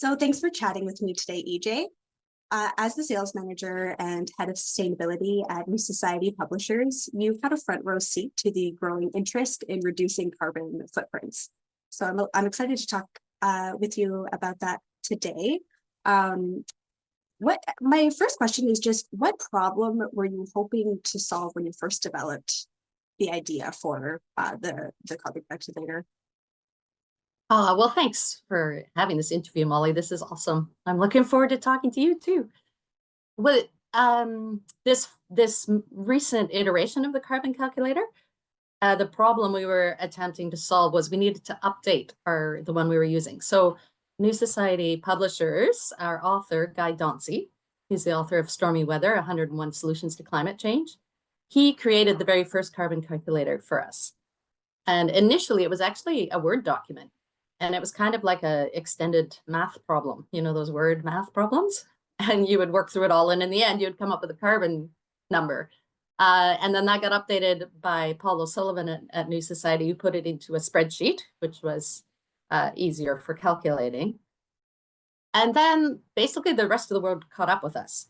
So thanks for chatting with me today, EJ. As the sales manager and head of sustainability at New Society Publishers, you've had a front row seat to the growing interest in reducing carbon footprints. So I'm excited to talk with you about that today. My first question is just, what problem were you hoping to solve when you first developed the idea for the carbon calculator? Well, thanks for having this interview, Molly. This is awesome. I'm looking forward to talking to you too. Well, this recent iteration of the carbon calculator, the problem we were attempting to solve was we needed to update the one we were using. So New Society Publishers, our author, Guy Dauncey, he's the author of Stormy Weather, 101 Solutions to Climate Change. He created the very first carbon calculator for us. And initially, it was actually a Word document. And it was kind of like a extended math problem, you know, those word math problems. And you would work through it all. And in the end, you'd come up with a carbon number. And then that got updated by Paul O'Sullivan at New Society, who put it into a spreadsheet, which was easier for calculating. And then basically the rest of the world caught up with us.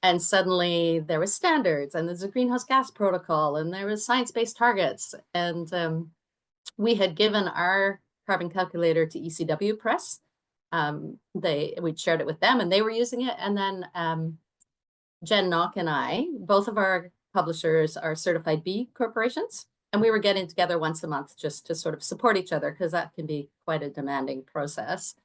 And suddenly there was standards, and there's a greenhouse gas protocol, and there was science-based targets. And we had given our carbon calculator to ECW Press. We'd shared it with them and they were using it. And then Jen Knock and I, both of our publishers are certified B corporations. And we were getting together once a month just to sort of support each other, because that can be quite a demanding process.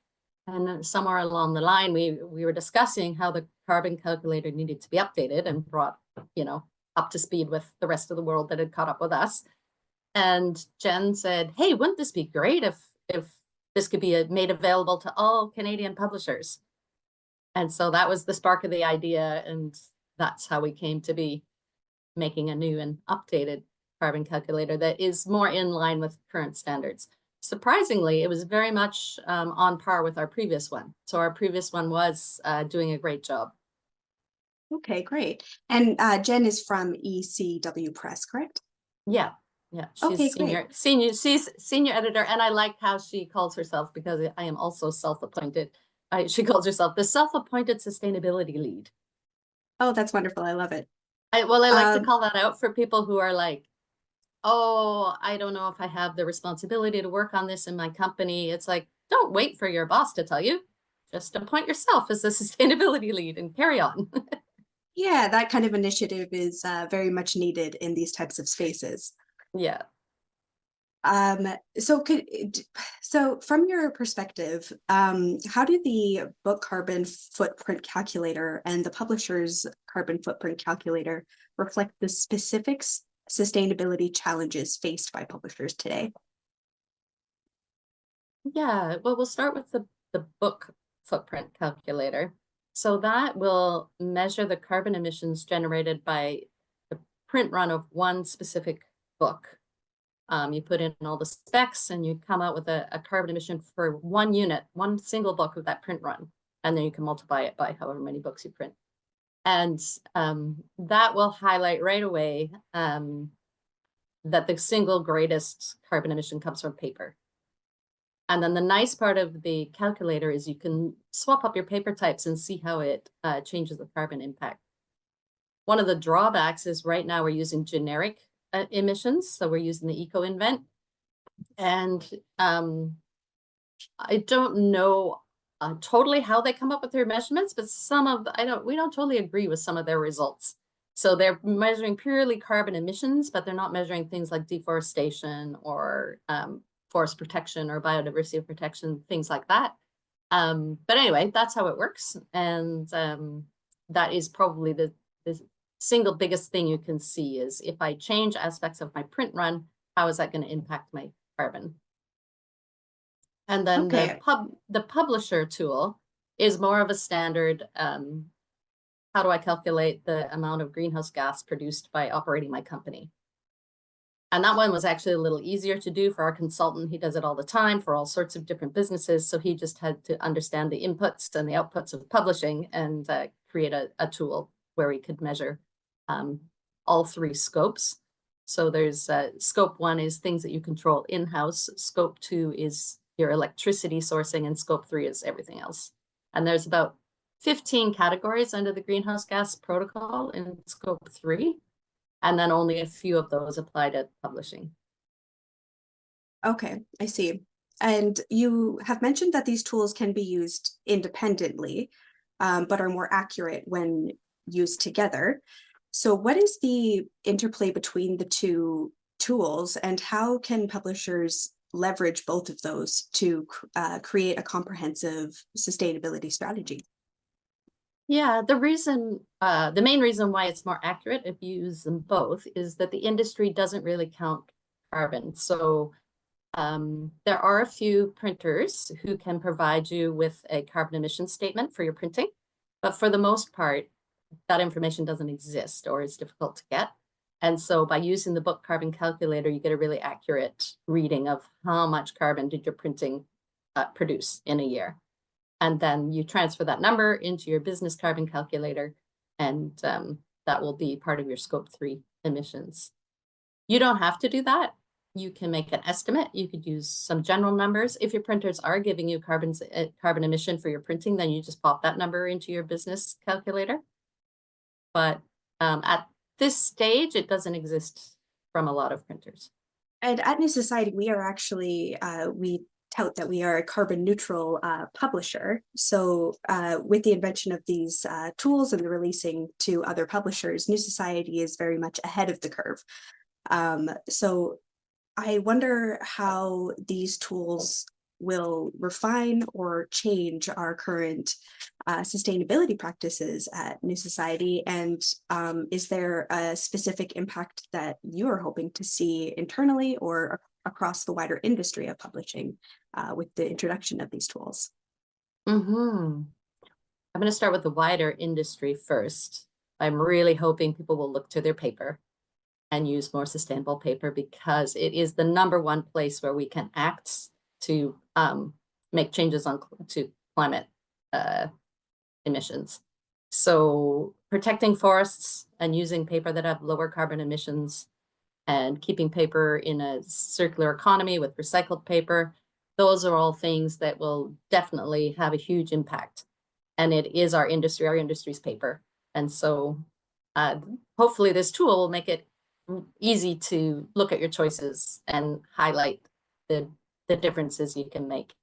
And somewhere along the line, we were discussing how the carbon calculator needed to be updated and brought, you know, up to speed with the rest of the world that had caught up with us. And Jen said, hey, wouldn't this be great if this could be made available to all Canadian publishers? And so that was the spark of the idea. And that's how we came to be making a new and updated carbon calculator that is more in line with current standards. Surprisingly, it was very much on par with our previous one. So our previous one was doing a great job. Okay, great. And Jen is from ECW Press, correct? Yeah. Yeah, she's senior editor, and I like how she calls herself, because I am also self-appointed. She calls herself the self-appointed sustainability lead. Oh, that's wonderful. I love it. I like to call that out for people who are like, oh, I don't know if I have the responsibility to work on this in my company. It's like, don't wait for your boss to tell you. Just appoint yourself as the sustainability lead and carry on. Yeah, that kind of initiative is very much needed in these types of spaces. Yeah. So from your perspective, how do the book carbon footprint calculator and the publisher's carbon footprint calculator reflect the specific sustainability challenges faced by publishers today? Yeah, well, we'll start with the book footprint calculator. So that will measure the carbon emissions generated by the print run of one specific book. You put in all the specs and you come out with a carbon emission for one unit, one single book of that print run. And then you can multiply it by however many books you print. And that will highlight right away that the single greatest carbon emission comes from paper. And then the nice part of the calculator is you can swap up your paper types and see how it changes the carbon impact. One of the drawbacks is right now we're using generic emissions. So we're using the eco-invent. And I don't know totally how they come up with their measurements, but we don't totally agree with some of their results. So they're measuring purely carbon emissions, but they're not measuring things like deforestation or forest protection or biodiversity protection, things like that. But anyway, that's how it works. And that is probably the single biggest thing you can see is if I change aspects of my print run, how is that going to impact my carbon? And then the publisher tool is more of a standard. How do I calculate the amount of greenhouse gas produced by operating my company? And that one was actually a little easier to do for our consultant. He does it all the time for all sorts of different businesses. So he just had to understand the inputs and the outputs of publishing and create a tool where he could measure all three scopes. So there's scope 1 is things that you control in-house. Scope 2 is your electricity sourcing, and scope 3 is everything else. And there's about 15 categories under the greenhouse gas protocol in scope 3, and then only a few of those apply to publishing. Okay, I see. And you have mentioned that these tools can be used independently, but are more accurate when used together. So what is the interplay between the two tools, and how can publishers leverage both of those to create a comprehensive sustainability strategy? Yeah, the main reason why it's more accurate if you use them both is that the industry doesn't really count carbon. So there are a few printers who can provide you with a carbon emission statement for your printing, but for the most part, that information doesn't exist or is difficult to get. And so by using the book carbon calculator, you get a really accurate reading of how much carbon did your printing produce in a year. And then you transfer that number into your business carbon calculator, and that will be part of your scope 3 emissions. You don't have to do that. You can make an estimate. You could use some general numbers. If your printers are giving you carbon emission for your printing, then you just pop that number into your business calculator. But at this stage, it doesn't exist from a lot of printers. And at New Society, we are actually, we tout that we are a carbon neutral publisher. So with the invention of these tools and the releasing to other publishers, New Society is very much ahead of the curve. So I wonder how these tools will refine or change our current sustainability practices at New Society, and is there a specific impact that you are hoping to see internally or across the wider industry of publishing with the introduction of these tools? I'm going to start with the wider industry first. I'm really hoping people will look to their paper and use more sustainable paper, because it is the #1 place where we can act to make changes to climate emissions. So protecting forests and using paper that have lower carbon emissions and keeping paper in a circular economy with recycled paper, those are all things that will definitely have a huge impact. And it is our industry's paper. And so hopefully this tool will make it easy to look at your choices and highlight the differences you can make.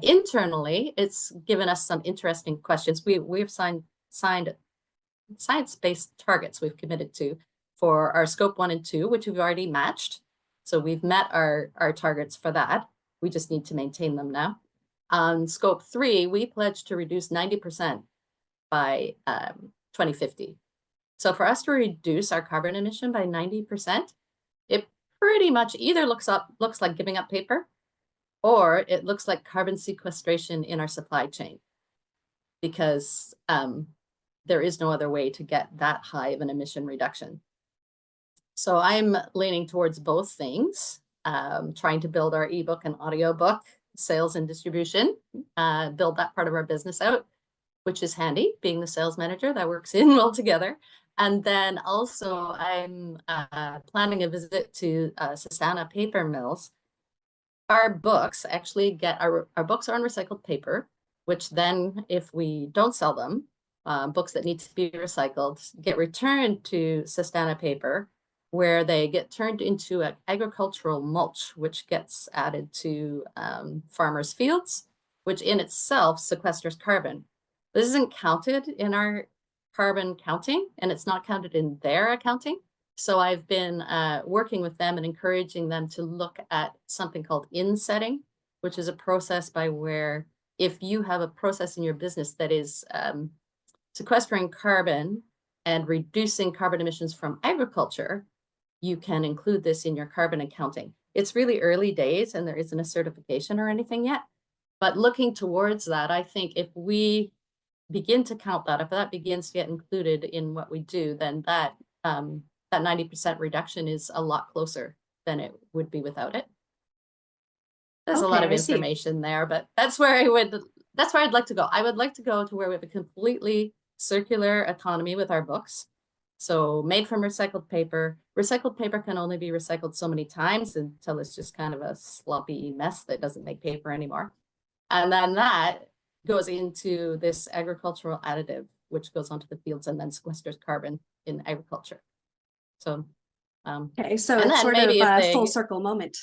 Internally, it's given us some interesting questions. We've signed science-based targets we've committed to for our scope 1 and 2, which we've already matched. So we've met our targets for that. We just need to maintain them now. On scope 3, we pledged to reduce 90% by 2050. So for us to reduce our carbon emission by 90%, it pretty much either looks like giving up paper, or it looks like carbon sequestration in our supply chain, because there is no other way to get that high of an emission reduction. So I'm leaning towards both things, trying to build our ebook and audiobook sales and distribution, build that part of our business out, which is handy, being the sales manager. That works in well together. And then also I'm planning a visit to Sastana paper mills. Our books actually get, our books are on recycled paper, which then if we don't sell them, books that need to be recycled get returned to Sastana paper, where they get turned into an agricultural mulch, which gets added to farmers' fields, which in itself sequesters carbon. This isn't counted in our carbon counting, and it's not counted in their accounting. So I've been working with them and encouraging them to look at something called insetting, which is a process by where if you have a process in your business that is sequestering carbon and reducing carbon emissions from agriculture, you can include this in your carbon accounting. It's really early days and there isn't a certification or anything yet, but looking towards that, I think if we begin to count that, if that begins to get included in what we do, then that 90% reduction is a lot closer than it would be without it. There's a lot of information there, but that's where I'd like to go. I would like to go to where we have a completely circular economy with our books, So made from recycled paper. Recycled paper can only be recycled so many times until it's just kind of a sloppy mess that doesn't make paper anymore. And then that goes into this agricultural additive, which goes onto the fields and then sequesters carbon in agriculture. So, Okay, so and it's then sort of maybe if a full they, circle moment.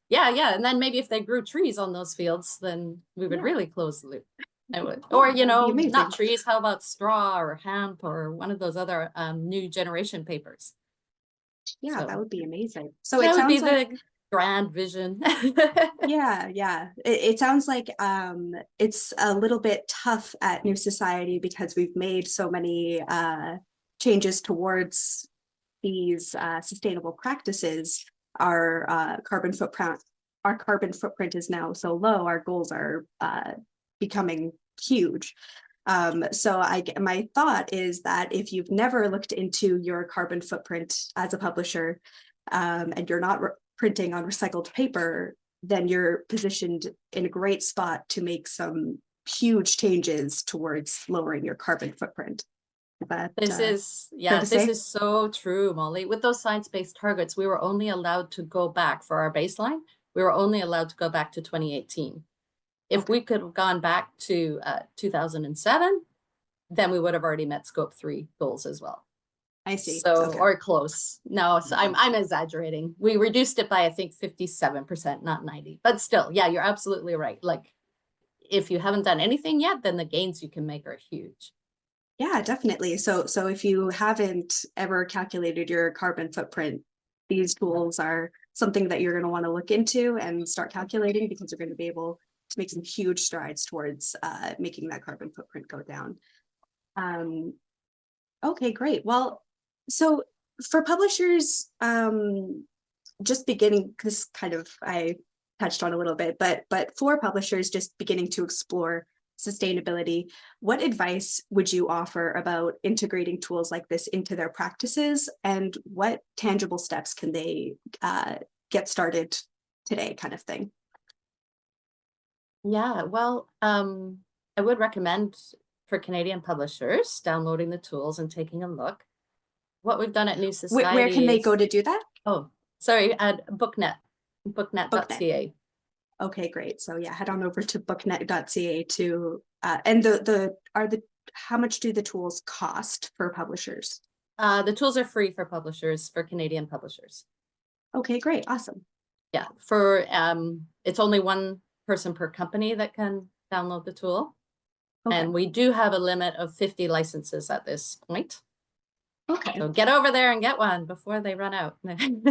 yeah, and then maybe if they grew trees on those fields, then we would Yeah. really close the loop. I would, Yeah, or that would be amazing. not trees. How about straw or hemp or one of those other new generation papers? Yeah, that So would be amazing. So it that would be sounds like, the grand vision. yeah. It sounds like it's a little bit tough at New Society because we've made so many changes towards these sustainable practices. Our carbon footprint is now so low. Our goals are becoming huge. So my thought is that if you've never looked into your carbon footprint as a publisher, and you're not printing on recycled paper, then you're positioned in a great spot to make some huge changes towards lowering your carbon footprint. Is that fair to This say? is so true, Molly. With those science-based targets, we were only allowed to go back for our baseline. We were only allowed to go back to 2018. If we could have gone back to 2007, then we would have already met scope 3 goals as well. I see. So, Okay. or close. No, so I'm exaggerating. We reduced it by, I think, 57%, not 90. But still, yeah, you're absolutely right. Like, if you haven't done anything yet, then the gains you can make are huge. Yeah, definitely. So if you haven't ever calculated your carbon footprint, these tools are something that you're going to want to look into and start calculating, because you're going to be able to make some huge strides towards making that carbon footprint go down. Okay, great. Well, so for publishers, just beginning, this kind of I touched on a little bit, but for publishers just beginning to explore sustainability, what advice would you offer about integrating tools like this into their practices, and what tangible steps can they get started today, kind of thing? Yeah, well, I would recommend for Canadian publishers downloading the tools and taking a look. What we've done at New Where can Society they go is, to do that? oh, sorry, at Booknet. booknet.ca. Okay, great. So yeah, head on over to booknet.ca to and the how much do the tools cost for publishers? The tools are free for publishers, for Canadian publishers. Okay, great. Awesome. Yeah, for it's only one person per company that can download the tool. Okay. And we do have a limit of 50 licenses at this point. Okay. So get over there and get one before they run out. And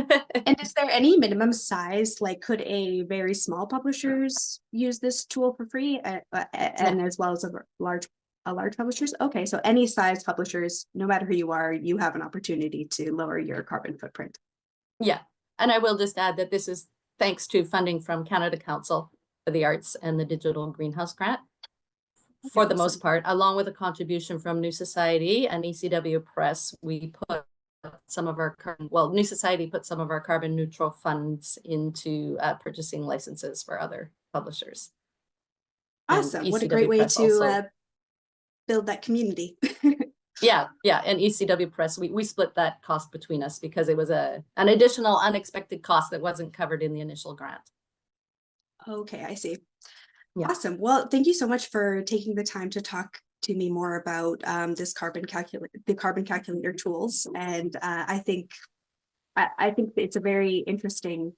is there any minimum size? Like, could a very small publishers use this tool for free, and No. as well as a large publishers? Okay, so any size publishers, no matter who you are, you have an opportunity to lower your carbon footprint. Yeah. And I will just add that this is thanks to funding from Canada Council for the Arts and the Digital Greenhouse Grant. For the most part, along with a contribution from New Society and ECW Press, we put some of our New Society put some of our carbon neutral funds into purchasing licenses for other publishers. Awesome. What a great way to build that community. Yeah. And ECW Press, we split that cost between us because it was an additional unexpected cost that wasn't covered in the initial grant. Okay, I see. Yeah. Awesome. Well, thank you so much for taking the time to talk to me more about the carbon calculator tools. And I think it's a very interesting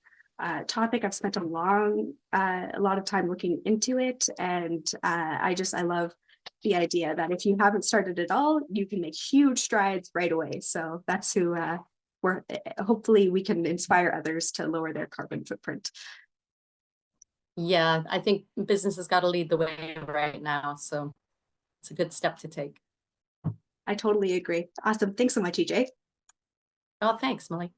topic. I've spent a lot of time looking into it, and I love the idea that if you haven't started at all, you can make huge strides right away. So that's who hopefully we can inspire others to lower their carbon footprint. Yeah, I think business has got to lead the way right now. So it's a good step to take. I totally agree. Awesome. Thanks so much, EJ. Oh, thanks, Molly.